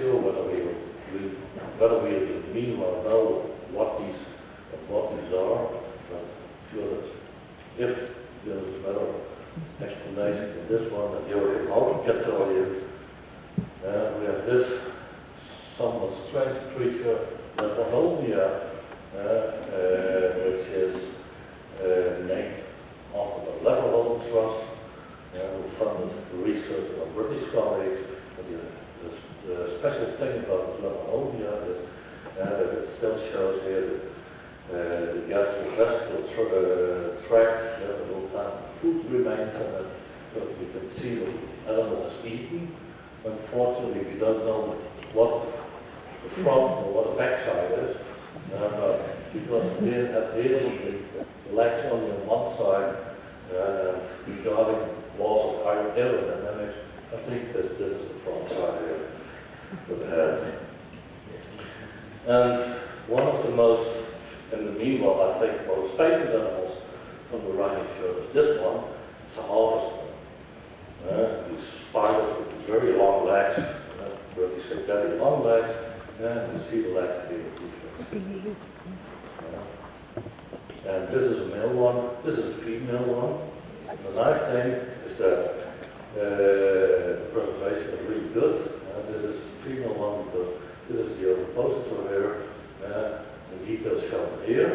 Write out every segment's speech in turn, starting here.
sure whether we meanwhile know what these are. But sure that if there is a better explanation than this one that Joachim Houten can tell you, we have this somewhat strange creature, Leponomia, which is named after the Leponom Trust, who funded the research of British colleagues. The special thing about Leponomia is that it still shows here the gastrointestinal tract, the little food remains in it, but you can see what the animal is eating. Unfortunately, we don't know what the front or what the backside is, because it has the legs only on one side, regarding laws of aerodynamics, I think that this is the front side here with the head. And one of the most, in the meanwhile, I think, most famous animals from the Rhynie Chert is this one. It's a harvester. These spiders with very long legs, really say very long legs, and you see the legs here. And this is a male one, this is a female one. And the nice thing is that the preservation is really good. This is the female one because this is the ovipositor here. The details shown here.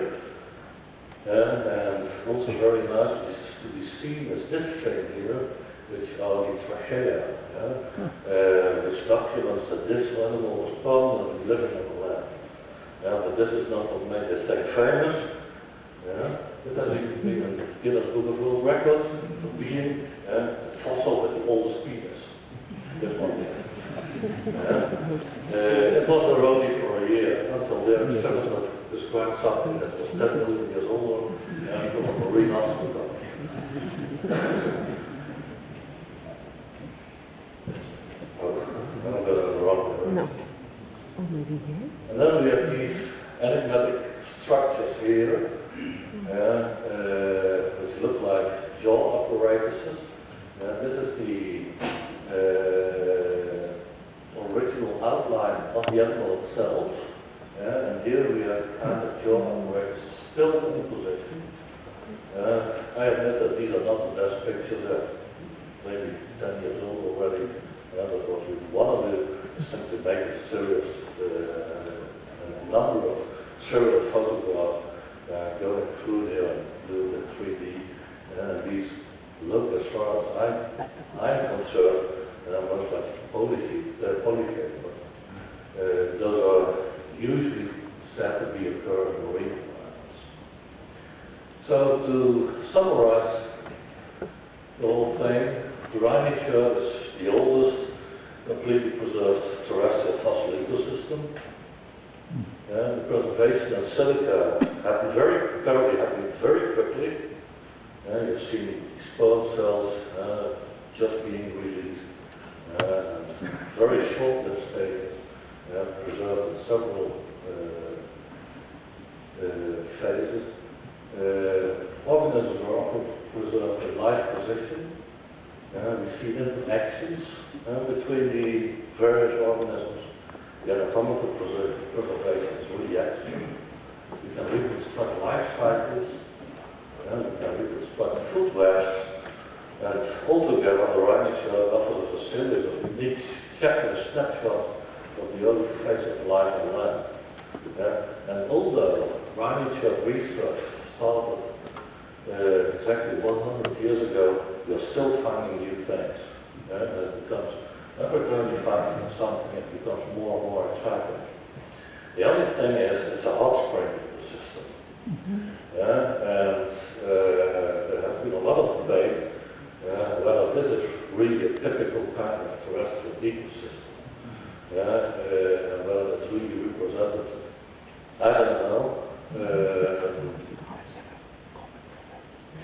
And also very nice to be seen is this thing here, which are the trachea, which documents that this animal was permanently living on the land. But this is not what made this thing famous. It has even been in the Guinness Book of World Records for being a fossil with the oldest penis. This one here. It was only for a year until their telescope described something that was 10 million years older from a marine hospital. No. Oh, maybe yes. And then we have these enigmatic structures here, which look like jaw apparatuses. This is the original outline of the animal itself. And here we have kind of jaw apparatus still in position. I admit that these are not the best pictures. They're maybe 10 years old already. But what we want to do is simply make a serious number of serial photographs going through there and do the 3D. These look, as far as I'm concerned, much like polycake, but those are usually said to be occurring in marine environments. So to summarize the whole thing, the Rhynie Chert is the oldest completely preserved terrestrial fossil ecosystem. The preservation in silica happened very quickly. You've seen sperm cells just being released. Very short-lived stages, preserved in several phases. Organisms are often preserved in life position. We see interactions between the various organisms. The anatomical preservation is really excellent. We can reconstruct life cycles. We can reconstruct food webs. And altogether, the Rhynie Chert offers a series of unique checklist snapshots of the early phase of life on land. And although Rhynie Chert research started exactly 100 years ago, we are still finding new things. It becomes, every time you find something, it becomes more and more exciting. The only thing is, it's a hot spring system. And there has been a lot of debate whether this is really a typical kind of terrestrial ecosystem. And whether it's really representative. I don't know.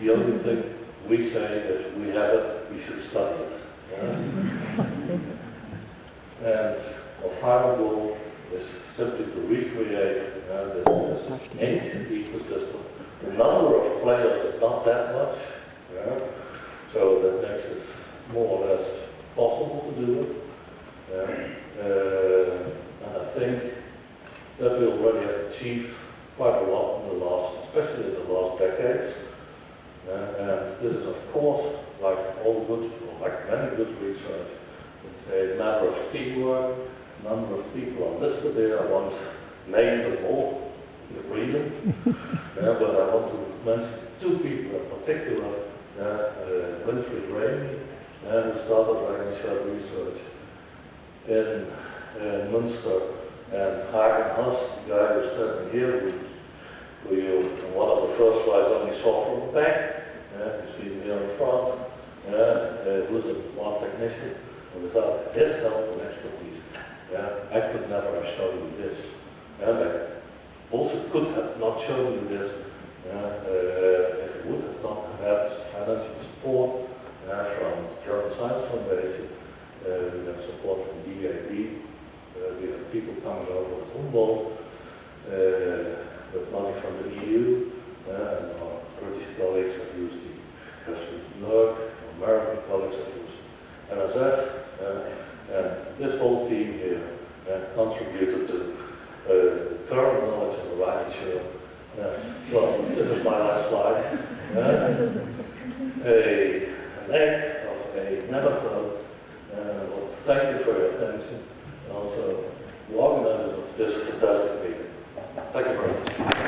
The only thing we say is we have it, we should study it. And our final goal is simply to recreate this ancient ecosystem. The number of players is not that much, so that makes it more or less possible to do it. think that we already have achieved quite a lot in the last, especially in the last decades. And this is, of course, like all good, or like many good research, it's a matter of teamwork. A number of people are listed there. I won't name them all, you read them. But I want to mention two people in particular. Rhynie, who started Rhynie Chert research in Münster, and Hagen, the guy who's standing here, who you, in one of the first slides, only saw from the back. You see him here in front. Who's one technician, and without his help and expertise, I could never have shown you this. I also could have not shown you this if it would have not had financial support from the German Science Foundation. We have support from DAB. We have people coming over with Humboldt, with money from the EU, and our British colleagues have used the terrestrial work, American colleagues have used NSF, and this whole team here contributed to the current knowledge of the Rhynie Chert. Well, this is my last slide. An egg of a nematode. Well, thank you for your attention, and also the organizers of this fantastic meeting. Thank you very much.